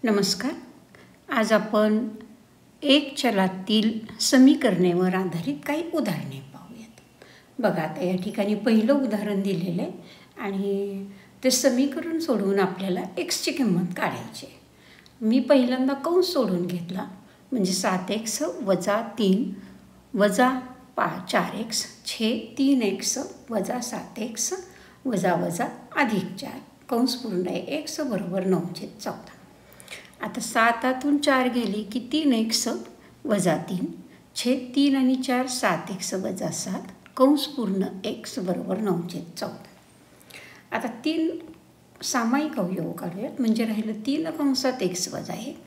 नमस्कार. आज आपण एक चलातील समीकरणेवर आधारित काही उदाहरणे पाहूयात. बघा, आता या ठिकाणी पहिलं उदाहरण दिलेलं आहे आणि ते समीकरण सोडवून आपल्याला एक्सची किंमत काढायची आहे. मी पहिल्यांदा कंस सोडून घेतला, म्हणजे 7x वजा 3 वजा 4x छेद 3x वजा 7x वजा वजा अधिक 4 कंस पूर्ण आहे. x बरोबर 9/14. आता 7 4 गेली की 3x वजा 3 छेद 3 आणि 4 7x वजा 7 कंस पूर्ण x बरोबर 9/14. आता 3 सामायिक अवयव काढूयात, म्हणजे राहिलं 3 कंसात x वजा 1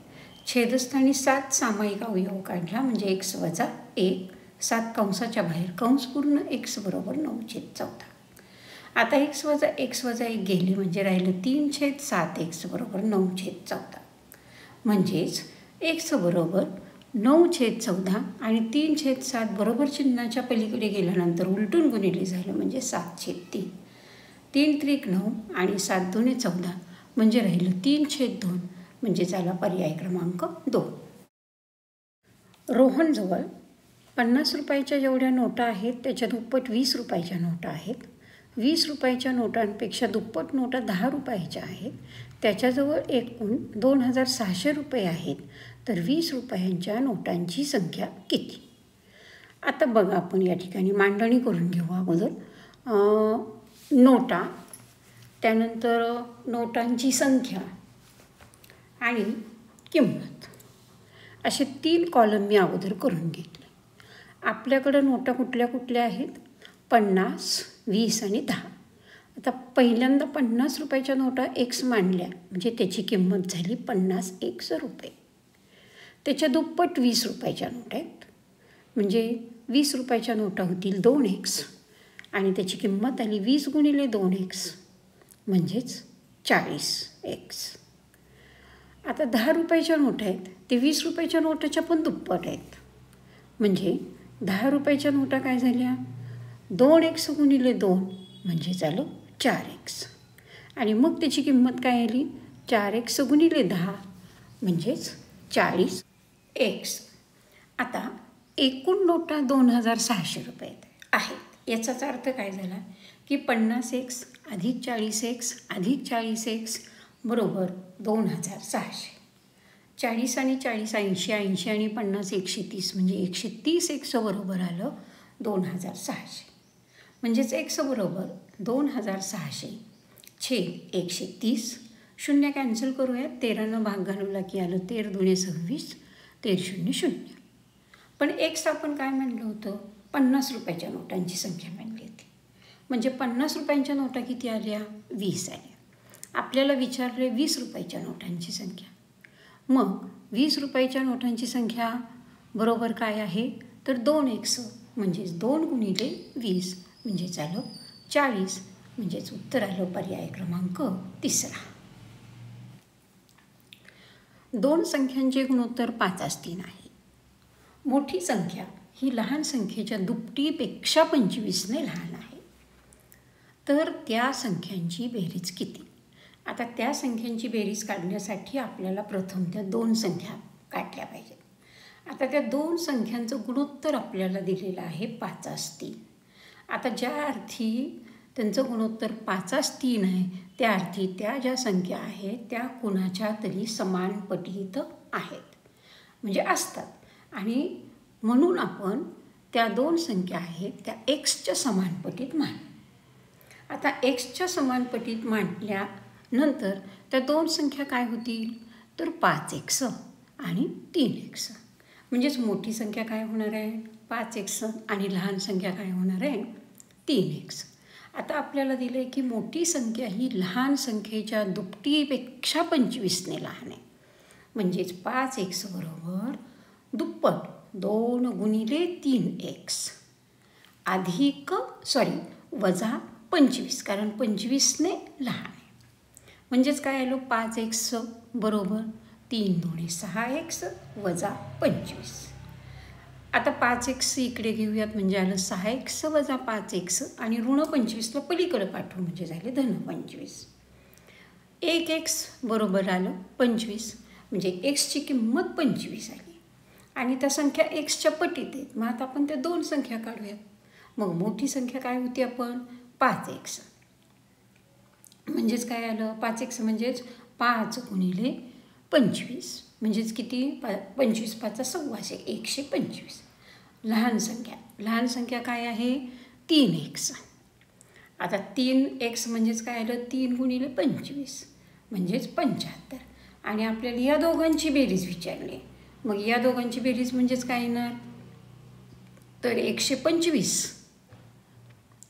छेदस्थानी 7 सामायिक अवयव काढला, म्हणजे x वजा 1 7 कंसाच्या बाहेर कंस पूर्ण x बरोबर 9/14. आता x वजा 1 गेली, म्हणजे राहिलं 3/7x बरोबर 9/14. म्हणजेच x बरोबर 9/14 आणि 3/7 बरोबर चिन्हाच्या पलीकडे गेल्यानंतर उलटून गुणिले झालं, म्हणजे 7/3. 3 त्रिक 9 आणि 7 दुणे 14, म्हणजे राहिलं 3/2, म्हणजे झाला पर्याय क्रमांक 2. रोहनजवळ 50 रुपयाच्या जेवढ्या नोटा आहेत त्याच्या दुप्पट 20 रुपयाच्या नोटा आहेत. 20 रुपयाच्या नोटांपेक्षा दुप्पट नोटा 10 रुपयाच्या आहेत. त्याच्याजवळ एकूण 2600 रुपये आहेत. तर 20 रुपयांच्या नोटांची संख्या किती? आता बघा, आपण या ठिकाणी मांडणी करून घेऊ. अगोदर नोटा, त्यानंतर नोटांची संख्या आणि किंमत, असे 3 कॉलम मी अगोदर करून घेतले. आपल्याकडं नोटा कुठल्या कुठल्या आहेत? 50, 20 आणि 10. आता पहिल्यांदा 50 रुपयाच्या नोटा x मांडल्या, म्हणजे त्याची किंमत झाली 50x रुपये. त्याच्या दुप्पट 20 रुपयाच्या नोटा आहेत, म्हणजे 20 रुपयाच्या नोटा होतील 2x आणि त्याची किंमत आली 20 गुणिले 2x, म्हणजेच 40x. आता 10 रुपयाच्या नोटा आहेत, ते 20 रुपयाच्या नोटाच्या पण दुप्पट आहेत, म्हणजे 10 रुपयाच्या नोटा काय झाल्या? 2x गुणिले 2 म्हणजे झालं 4x. आणि मग त्याची किंमत काय आली? 4x गुणिले 10 म्हणजेच 40x. आता एकूण नोटा 2600 रुपये आहेत. याचाच अर्थ काय झाला की 50x अधिक 40x अधिक 40x बरोबर 2600. 40 आणि 40 80, 80 आणि 50 130, म्हणजे 130x बरोबर आलं 2600. म्हणजेच x बरोबर 2600 छेद 130. शून्य कॅन्सल करूयात. 13 भाग घालवला की आलं 13 दुणे 26, 13 0 0. पण x आपण काय म्हणलं होतं? 50 रुपयाच्या नोटांची संख्या म्हणली होती. म्हणजे 50 रुपयांच्या नोटा किती आल्या? 20 आल्या. आपल्याला विचारले 20 रुपयाच्या नोटांची संख्या. मग 20 रुपयाच्या नोटांची संख्या बरोबर काय आहे? तर 2x, म्हणजेच 2 गुणिले 20 म्हणजे झालं 40, म्हणजेच उत्तर आलं पर्याय क्रमांक 3. 2 संख्यांचे गुणोत्तर 5/3 आहे. मोठी संख्या ही लहान संख्येच्या दुपटीपेक्षा 25ने लहान आहे. तर त्या संख्यांची बेरीज किती? आता त्या संख्यांची बेरीज काढण्यासाठी आपल्याला प्रथम त्या 2 संख्या काढल्या पाहिजेत. आता त्या 2 संख्यांचं गुणोत्तर आपल्याला दिलेलं आहे 5/3. आता ज्या अर्थी त्यांचं गुणोत्तर 5/3 आहे, त्या अर्थी त्या ज्या संख्या आहेत त्या कुणाच्या तरी समान पटीत आहेत, म्हणजे असतात. आणि म्हणून आपण त्या 2 संख्या आहेत त्या xच्या समान पटीत मांडू. आता xच्या समान पटीत मांडल्यानंतर त्या 2 संख्या काय होतील? तर 5x आणि 3x. म्हणजेच मोठी संख्या काय होणार आहे? 5x आणि लहान संख्या काय होणार आहे? 3x. आता आपल्याला दिलं आहे की मोठी संख्या ही लहान संख्येच्या दुपटीपेक्षा 25ने लहान आहे. म्हणजेच 5x बरोबर दुप्पट 2 गुणिले 3x अधिक वजा 25, कारण 25ने लहान आहे. म्हणजेच काय आलं? 5x बरोबर 3 दुणे 6x वजा 25. आता 5x इकडे घेऊयात, म्हणजे आलं 6x वजा 5x आणि ऋण 25ला पलीकडे पाठवू, म्हणजे झाले धन 25. 1x बरोबर आलं 25. म्हणजे एक्सची किंमत 25 आली आणि त्या संख्या एक्सच्या पटीत आहेत. मग आता आपण त्या दोन संख्या काढूयात. मग मोठी संख्या काय होती आपण 5x म्हणजेच काय आलं 5x म्हणजेच 5 गुणिले 25 म्हणजेच किती 25 5 1600 125. लहान संख्या काय आहे 3x. आता 3x म्हणजेच काय आलं 3 गुणिले 25 म्हणजेच 75 आणि आपल्याला या दोघांची बेरीज विचारली. मग या दोघांची बेरीज म्हणजेच काय येणार तर 125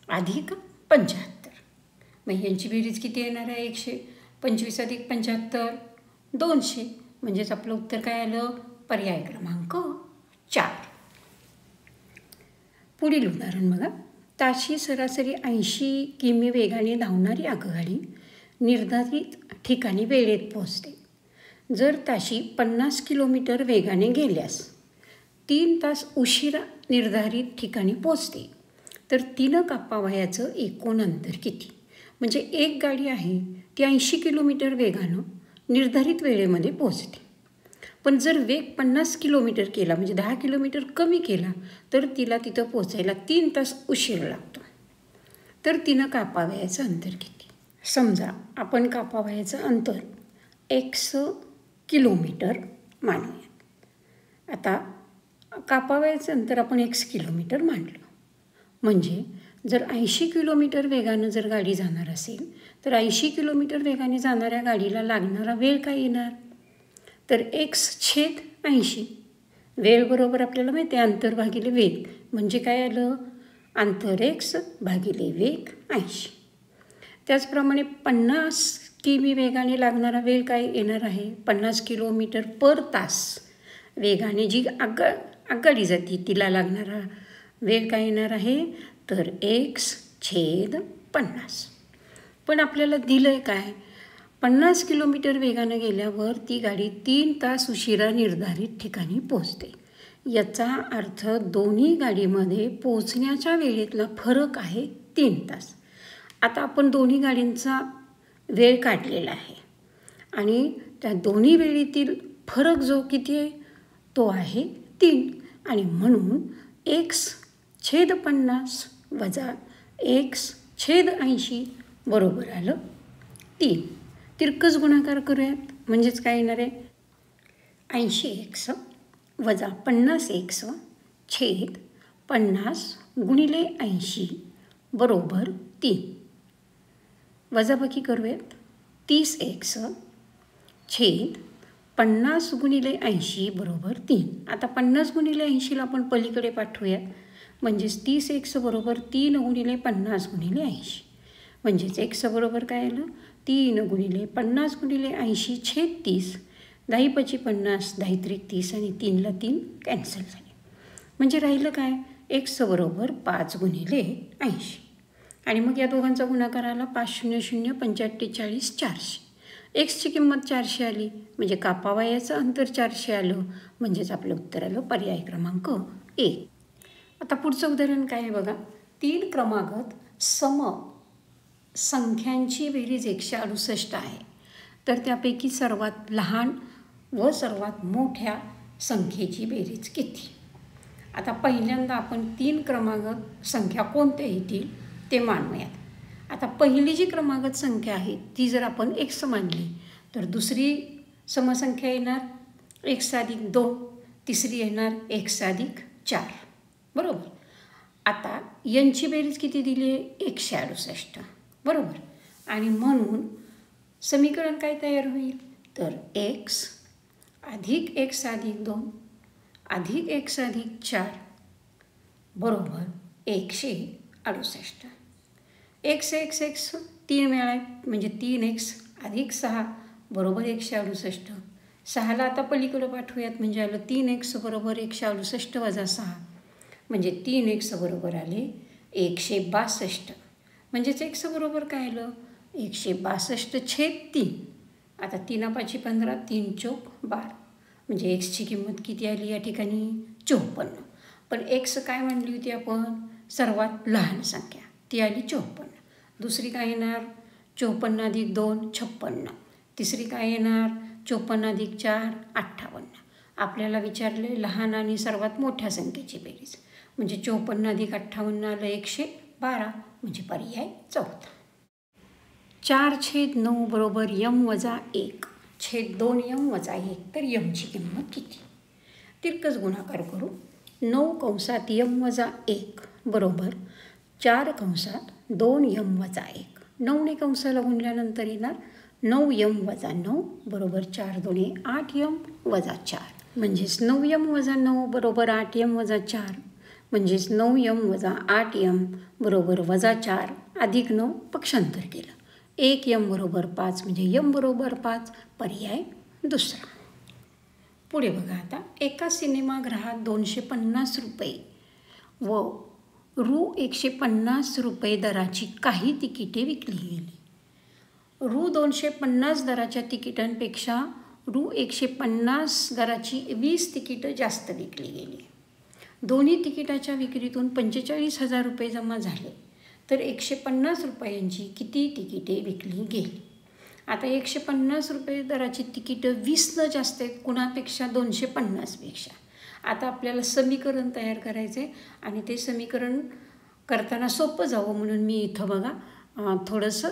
अधिक 75. मग यांची बेरीज किती येणार आहे 125 अधिक 75 200 म्हणजेच आपलं उत्तर काय आलं पर्याय क्रमांक 4. पुढील उदाहरण बघा. ताशी सरासरी 80 किमी वेगाने धावणारी आगगाडी निर्धारित ठिकाणी वेळेत पोहोचते. जर ताशी 50 किलोमीटर वेगाने गेल्यास 3 तास उशिरा निर्धारित ठिकाणी पोहोचते, तर तिनं कापावयाचं एकूण अंतर किती. म्हणजे एक गाडी आहे ती 80 किलोमीटर वेगानं निर्धारित वेळेमध्ये पोहोचते, पण जर वेग 50 किलोमीटर केला म्हणजे 10 किलोमीटर कमी केला तर तिला तिथं पोचायला 3 तास उशीर लागतो. तर तिनं कापावयाचं अंतर किती. समजा आपण कापावयाचं अंतर x किलोमीटर मानूया. आता कापावयाचं अंतर आपण x किलोमीटर मानलं म्हणजे जर 80 किलोमीटर वेगानं जर गाडी जाणार असेल तर 80 किलोमीटर वेगाने जाणाऱ्या गाडीला लागणारा वेळ काय येणार तर x/80. वेळ बरोबर आपल्याला माहिती आहे अंतर भागिले वेग म्हणजे काय आलं अंतर x भागिले वेग 80. त्याचप्रमाणे 50 किमी वेगाने लागणारा वेळ काय येणार आहे 50 किलोमीटर पर तास वेगाने जी आगगाडी जाते तिला लागणारा वेळ काय येणार आहे तर x/50. पण आपल्याला दिलं आहे काय 50 किलोमीटर वेगानं गेल्यावर ती गाडी 3 तास उशिरा निर्धारित ठिकाणी पोहोचते. याचा अर्थ दोन्ही गाडीमध्ये पोहोचण्याच्या वेळेतला फरक आहे 3 तास. आता आपण दोन्ही गाडींचा वेळ काढलेला आहे आणि त्या दोन्ही वेळेतील फरक जो किती आहे तो आहे 3 आणि म्हणून x/50 वजा x/80 बरोबर आलं 3. तिरकस गुणाकार करूयात म्हणजेच काय येणार आहे 80x वजा 50x छेद 50 गुणिले 80 बरोबर 3. वजाबाकी करूयात 30x छेद 50 गुणिले 80 बरोबर 3. आता 50 गुणिले 80ला आपण पलीकडे पाठवूयात म्हणजेच 30x बरोबर 3 गुणिले 50 गुणिले 80 म्हणजेच x बरोबर काय आलं 3 गुणिले 50 गुणिले 80 छेद 30. 10 5 50 10 त्रिक 30 आणि 3ला 3 कॅन्सल झाले म्हणजे राहिलं काय x बरोबर 5 गुणिले 80 आणि मग या दोघांचा गुणाकार आला 5 0 0 45 40 400. एक्सची किंमत 400 आली म्हणजे कापावयाचं अंतर 400 आलं म्हणजेच आपलं उत्तर आलं पर्याय क्रमांक 1. आता पुढचं उदाहरण काय आहे बघा. 3 क्रमागत सम संख्यांची बेरीज 168 आहे तर त्यापैकी सर्वात लहान व सर्वात मोठ्या संख्येची बेरीज किती. आता पहिल्यांदा आपण 3 क्रमागत संख्या कोणत्या येतील ते मानूयात. आता पहिली जी क्रमागत संख्या आहे ती जर आपण x मानली तर दुसरी समसंख्या येणार x+2, तिसरी येणार x+4 बरोबर. आता यांची बेरीज किती दिली आहे 168 बरोबर आणि म्हणून समीकरण काय तयार होईल तर x अधिक x+2 अधिक x+4 बरोबर 168. x 3 वेळा म्हणजे 3x अधिक 6 बरोबर 168. 6ला आता पलीकडं पाठवूयात म्हणजे आलं 3x बरोबर 168 वजा 6 म्हणजे 3x बरोबर आले 162. म्हणजेच x बरोबर काय आलं 162/3. आता 3 5 15 3 चौक 12 म्हणजे xची किंमत किती आली या ठिकाणी 54. पण x काय म्हणली होती आपण सर्वात लहान संख्या ती आली 54. दुसरी काय येणार 54 अधिक 2 56. तिसरी काय येणार 54 अधिक 4 58. आपल्याला विचारले लहान आणि सर्वात मोठ्या संख्येची बेरीज, म्हणजे 54 अधिक 58 आलं 112, म्हणजे पर्याय चौथा. 4/9 बरोबर यम वजा 1 छेद 2 यम वजा 1, तर यमची किंमत किती? तिरकस गुणाकार करू. 9 कंसात यम वजा 1 बरोबर 4 कंसात 2 यम वजा 1. 9ने कंसाला गुणल्यानंतर येणार 9 यम वजा 9 बरोबर 4 2 8 यम वजा 4, म्हणजेच 9 यम वजा 9 बरोबर 8 यम वजा 4, म्हणजेच 9 यम वजा 8 यम बरोबर वजा 4 अधिक 9 पक्षांतर केलं. 1 यम बरोबर 5, म्हणजे यम बरोबर 5, पर्याय दुसरा. पुढे बघा आता, एका सिनेमागृहात 250 रुपये व रु 150 रुपये दराची काही तिकिटे विकली गेली. रु 250 दराच्या तिकिटांपेक्षा रु 150 दराची 20 तिकीटं जास्त विकली गेली. दोन्ही तिकिटाच्या विक्रीतून 45,000 रुपये जमा झाले, तर 150 रुपयांची किती तिकिटे विकली गेली? आता 150 रुपये दराची तिकीटं 20 जास्त आहेत कुणापेक्षा? 250पेक्षा. आता आपल्याला समीकरण तयार करायचे आणि ते समीकरण करताना सोपं जावं म्हणून मी इथं बघा थोडंसं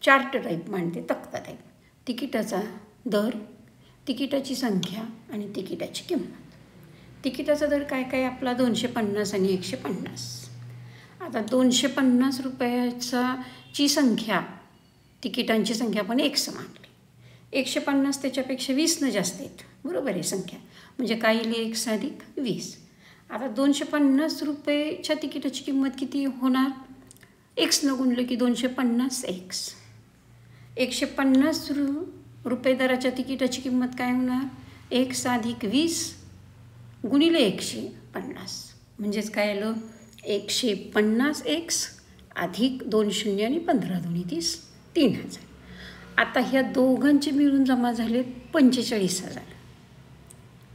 चार्ट टाईप मांडते, तक्ता टाईप. तिकिटाचा दर, तिकिटाची संख्या आणि तिकिटाची किंमत. तिकिटाचा दर काय काय आपला? 250 आणि 150. आता 250 रुपयाची संख्या, तिकिटांची संख्या आपण 100 मानली. 150 त्याच्यापेक्षा 20 जास्त आहेत, बरोबर आहे संख्या, म्हणजे काय येईल? 1 अधिक 20. आता 250 रुपयेच्या तिकिटाची किंमत किती होणार? x न गुणलं की 250 x. 150 रुपये दराच्या तिकिटाची किंमत काय होणार? 1 अधिक 20 गुणिले 150, म्हणजेच काय आलं? 150x अधिक 2 शून्य आणि 15 2 30, 3000. आता ह्या दोघांचे मिळून जमा झाले 45,000,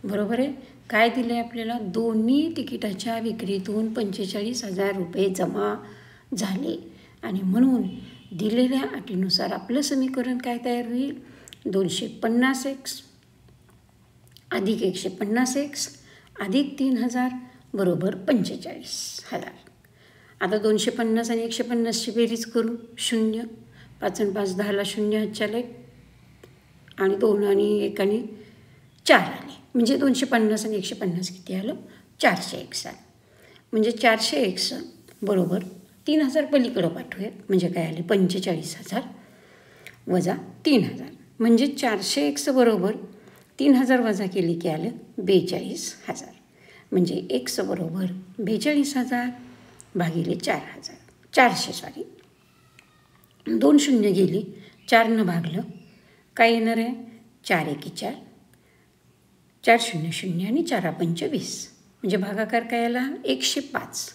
बरोबर आहे. काय दिले आपल्याला? दोन्ही तिकिटाच्या विक्रीतून 45,000 रुपये जमा झाले आणि म्हणून दिलेल्या अटीनुसार आपलं समीकरण काय तयार होईल? 250x अधिक 150x अधिक 3000 बरोबर 45,000. आता 250 आणि 150ची बेरीज करू. 0 5 आणि 5 10ला 0 हातच्याला आणि 2 आणि 1 आणि 4 आले, म्हणजे 250 आणि 150 किती आलं? 400x आलं. म्हणजे 400x बरोबर 3000 पलीकडं पाठवूयात, म्हणजे काय आले? 45,000 वजा 3000, म्हणजे 400x बरोबर 3000 वजा केली की आलं 42,000, म्हणजे x बरोबर 42,000 भागिले 4000, 400 सॉरी 2 शून्य गेली, 4 भागलं काय येणार आहे? 4 1 4, 4 0 0 आणि 4 5 20, म्हणजे भागाकार काय आला? 105.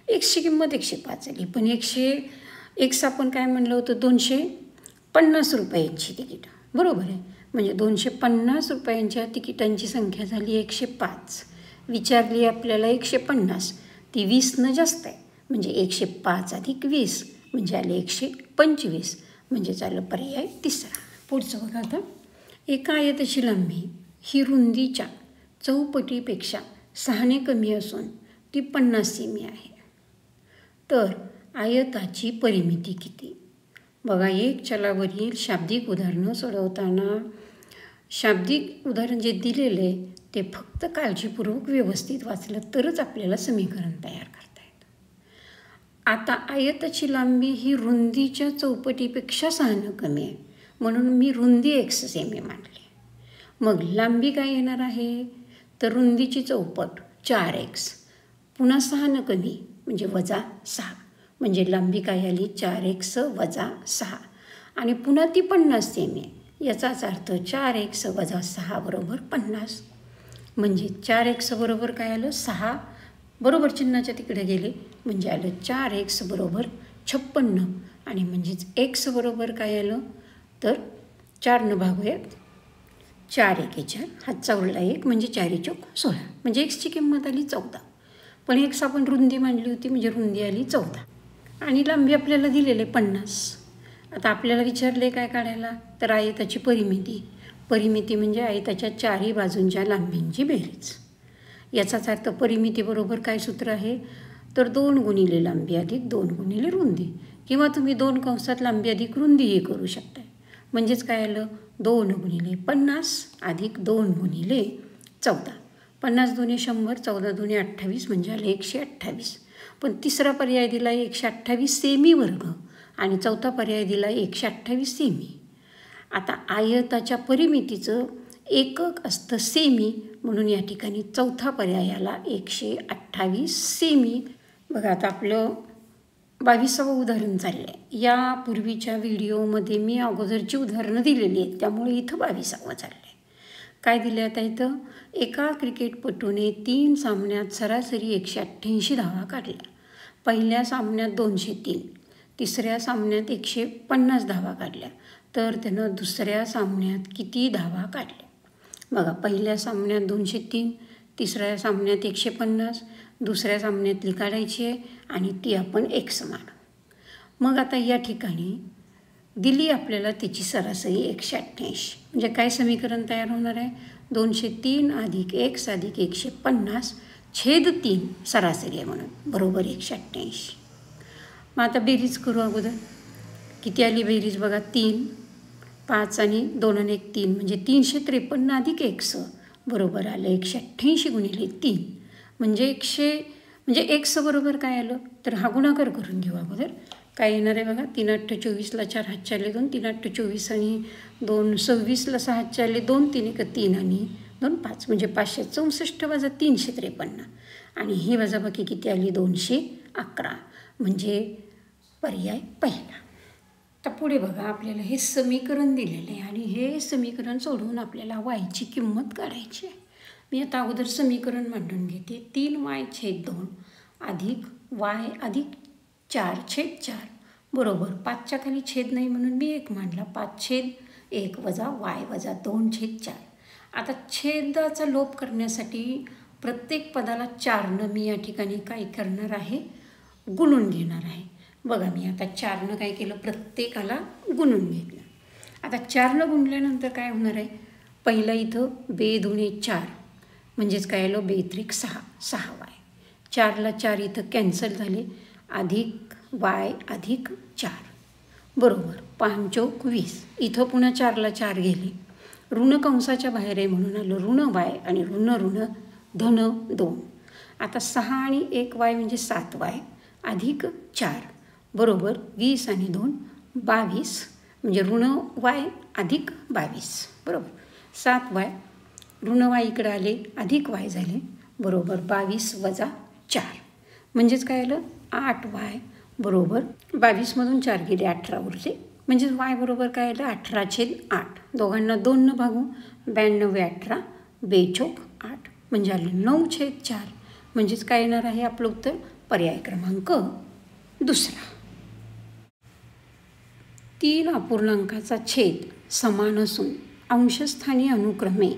एक्सची किंमत 105 आली, पण 100x आपण काय म्हणलं होतं? 250 रुपयांची तिकीट, बरोबर आहे. म्हणजे 250 रुपयांच्या तिकिटांची संख्या झाली 105. विचारली आपल्याला 150, ती 20 जास्त आहे, म्हणजे 105 अधिक 20 म्हणजे आले 125, म्हणजे चाललं पर्याय तिसरा. पुढचं बघा आता, एका आयताची लांबी ही रुंदीच्या चौपटीपेक्षा 6 कमी असून ती 50 सेमी आहे, तर आयताची परिमिती किती? बघा, एक चलावरील शाब्दिक उदाहरणं सोडवताना शाब्दिक उदाहरण जे दिलेले ते फक्त काळजीपूर्वक व्यवस्थित वाचलं तरच आपल्याला समीकरण तयार करता येतं. आता आयताची लांबी ही रुंदीच्या चौपटीपेक्षा 6 कमी आहे, म्हणून मी रुंदी x सेमी मांडली. मग लांबी काय येणार आहे? तर रुंदीची चौपट 4x पुन्हा 6 कमी म्हणजे वजा 6, म्हणजे लांबी काय आली? 4x वजा 6 आणि पुन्हा ती 50 सेमी आहे. याचाच अर्थ 4x वजा 6 बरोबर 50, म्हणजे 4x बरोबर काय आलं? 6 बरोबर चिन्हाच्या तिकडे गेले, म्हणजे आलं 4x बरोबर 56 आणि म्हणजेच x बरोबर काय आलं? तर 4 भागूयात, 4 1 4 हातचा उरला 1 म्हणजे 4 चौक 16, म्हणजे xची किंमत आली 14. पण x आपण रुंदी मांडली होती, म्हणजे रुंदी आली 14 आणि लांबी आपल्याला दिलेले 50. आता आपल्याला विचारले काय काढायला? तर आयताची परिमिती. परिमिती म्हणजे आयताच्या चारही बाजूंच्या लांबींची बेरीज. याचाच अर्थ परिमितीबरोबर काय सूत्र आहे, तर 2 गुणिले लांबी अधिक 2 गुणिले रुंदी, किंवा तुम्ही 2 कंसात लांबी अधिक रुंदीही करू शकता. म्हणजेच काय आलं, 2 गुणिले 50 अधिक 2 गुणिले 14. 50 दुणे 100, 14 दुणे 28 म्हणजे आले 128. पण तिसरा पर्याय दिला 128 सेमी वर्ग आणि चौथा पर्याय दिला 128 सेमी. आता आयताच्या परिमितीचं एकक असतं सेमी, म्हणून या ठिकाणी चौथा पर्यायाला 128 सेमी. बघा आता आपलं 22वं उदाहरण चाललं आहे. यापूर्वीच्या व्हिडिओमध्ये मी अगोदरची उदाहरणं दिलेली आहेत, त्यामुळे इथं 22वं चाललं आहे. काय दिलं आता इथं, एका क्रिकेटपटूने 3 सामन्यात सरासरी 188 धावा काढल्या. पहिल्या सामन्यात 203, तिसऱ्या सामन्यात 150 धावा काढल्या. तर त्यानं दुसऱ्या सामन्यात किती धावा काढल्या? बघा, पहिल्या सामन्यात 203, तिसऱ्या सामन्यात 150, दुसऱ्या सामन्यातली काढायची आहे आणि ती आपण x मानू. मग आता या ठिकाणी दिली आपल्याला त्याची सरासरी 188. म्हणजे काय समीकरण तयार होणार आहे, 203 अधिक x अधिक 150 छेद 3 सरासरी आहे म्हणून बरोबर 188. मग आता बेरीज करू अगोदर. किती आली बेरीज बघा, 3, 5 आणि 2 आणि 1 3 म्हणजे 353 अधिक 1 बरोबर आलं 188 गुणिले 3 म्हणजे म्हणजे 1 बरोबर काय आलं, तर हा गुणाकार करून घेऊ अगोदर. काय येणार आहे बघा, 3 8 24ला 4 हातचे आले 2, 3 8 24 आणि 2 26ला 6 हातचे आले 2, 3 1 3 आणि 2 5 म्हणजे 564 वजा 353 आणि ही वजाबाकी किती आली 211 म्हणजे पर्याय पहिला. आता पुढे बघा, आपल्याला हे समीकरण दिलेलं आहे आणि हे समीकरण सोडवून आपल्याला वायची किंमत काढायची आहे. मी आता अगोदर समीकरण मांडून घेते. 3y/2 अधिक y अधिक 4/4 बरोबर 5च्या खाली छेद नाही म्हणून मी 1 मांडला. 5/1 वजा y वजा 2/4. आता छेदाचा लोप करण्यासाठी प्रत्येक पदाला 4नं मी या ठिकाणी काय करणार आहे, गुणून घेणार आहे. बघा, मी आता 4नं काय केलं, प्रत्येकाला गुणून घेतलं. आता 4नं गुणल्यानंतर काय होणार आहे, पहिला इथं बेदुणे 4 म्हणजेच काय आलं, बेत्रिक 6y. 4ला 4 इथं कॅन्सल झाले, अधिक y अधिक 4 बरोबर 5 चौक 20. इथं पुन्हा 4ला 4 गेले, ऋण कंसाच्या बाहेर आहे म्हणून आलं ऋण y आणि ऋण ऋण धन 2. आता 6 आणि 1y म्हणजे 7y अधिक 4 बरोबर 20 आणि 2 22 म्हणजे ऋण y अधिक 22 बरोबर 7y. ऋण y इकडे आले, अधिक y झाले बरोबर 22 वजा 4 म्हणजेच काय आलं 8y बरोबर 22मधून 4 गेले 18 उरले म्हणजेच y बरोबर काय आलं 18/8. दोघांना 2 भागू, 92 18 बेचोक 8 म्हणजे आलं 9/4 म्हणजेच काय येणार आहे आपलं उत्तर पर्याय क्रमांक दुसरा. 3 अपूर्णांकाचा छेद समान असून अंशस्थानी अनुक्रमे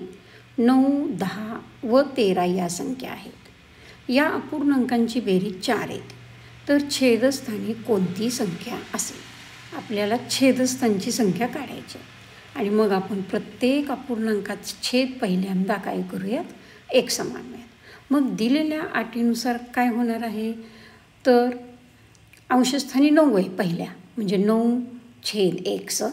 9, 10 व 13 या संख्या आहेत. या अपूर्णांकांची बेरीज 4 आहेत, तर छेदस्थानी कोणती संख्या असेल? आपल्याला छेदस्थानची संख्या काढायची आणि मग आपण प्रत्येक अपूर्णांकाचा छेद पहिल्यांदा काय करूयात, 1 मानूयात. मग दिलेल्या अटीनुसार काय होणार आहे, तर अंशस्थानी 9 आहे पहिल्या म्हणजे 9/1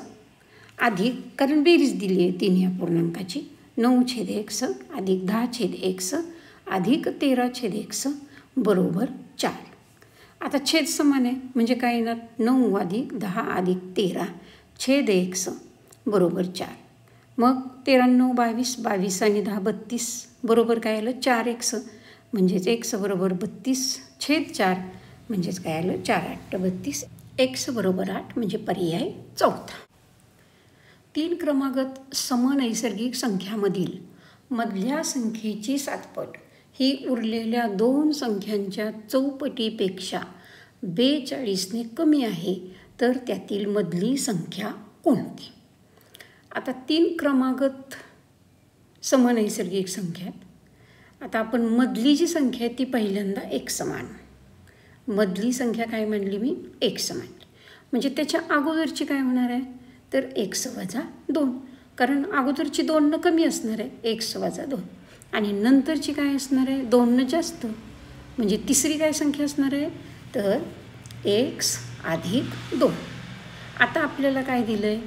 अधिक, कारण बेरीज दिली आहे तिन्ही अपूर्णांकाची, 9/1 अधिक 10/1 अधिक 13/1 बरोबर 4. आता छेद समान आहे म्हणजे काय येणार 9 अधिक 10 अधिक 13/1 बरोबर 4. मग 13 9 22, 22 आणि 10 32 बरोबर काय आलं 4x म्हणजेच x बरोबर 32/4 म्हणजेच काय आलं 4 8 32, x बरोबर 8 म्हणजे पर्याय चौथा. 3 क्रमागत समनैसर्गिक संख्यामधील मधल्या संख्येची 7पट ही उरलेल्या 2 संख्यांच्या चौपटीपेक्षा 42ने कमी आहे, तर त्यातील मधली संख्या कोणती? आता 3 क्रमागत समनैसर्गिक संख्या, आता आपण मधली जी संख्या आहे ती पहिल्यांदा 1 मानू. मधली संख्या काय मानली मी 1 मानली, म्हणजे त्याच्या अगोदरची काय होणार आहे तर 1 वजा 2 कारण अगोदरची 2 कमी असणार आहे, x वजा 2, आणि नंतरची काय असणार आहे, 2 जास्त. म्हणजे तिसरी काय संख्या असणार आहे, तर x अधिक 2. आता आपल्याला काय दिलं आहे,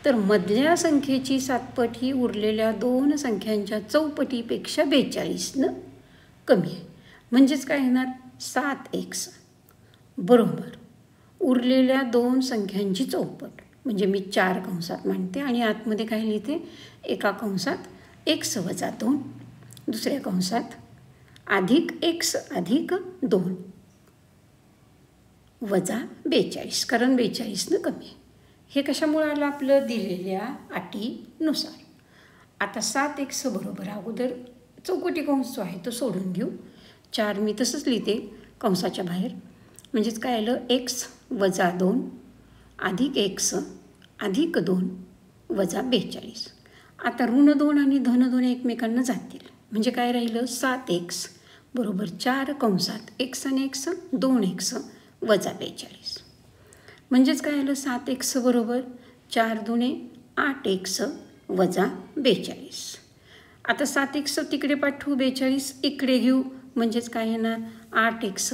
तर मधल्या संख्येची 7पट ही उरलेल्या 2 संख्यांच्या चौपटीपेक्षा 42 कमी आहे. म्हणजेच काय येणार, 7x बरोबर उरलेल्या 2 संख्यांची चौपट. म्हणजे मी 4 कंसात मांडते आणि आतमध्ये काय लिहिते, एका कंसात x वजा 2, दुसऱ्या कंसात अधिक x अधिक 2 वजा 42, कारण 42 कमी आहे. हे कशामुळे आलं, आपलं दिलेल्या अटीनुसार. आता 7x बरोबर अगोदर चौकटी कंस जो आहे तो सोडून घेऊ. 4 मी तसंच लिहिते कंसाच्या बाहेर. म्हणजेच काय आलं, x वजा 2 अधिक x अधिक 2 वजा 42. आता ऋण 2 आणि धन 2 एकमेकांना जातील. म्हणजे काय राहिलं, 7x बरोबर 4 कंसात x आणि x 2x वजा 42. म्हणजेच काय आलं, 7x बरोबर 4 दुणे 8x वजा 42. आता 7x तिकडे पाठवू, 42 इकडे घेऊ. म्हणजेच काय येणार, 8x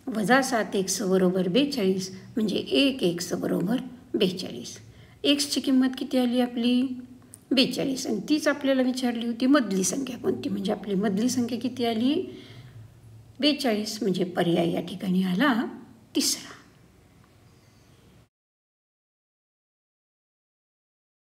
वजा 7x बरोबर 42, म्हणजे 1x बरोबर 42. एक्सची किंमत किती आली आपली, 42. आणि तीच आपल्याला विचारली होती मधली संख्या कोणती. म्हणजे आपली मधली संख्या किती आली, 42. म्हणजे पर्याय या ठिकाणी आला तिसरा.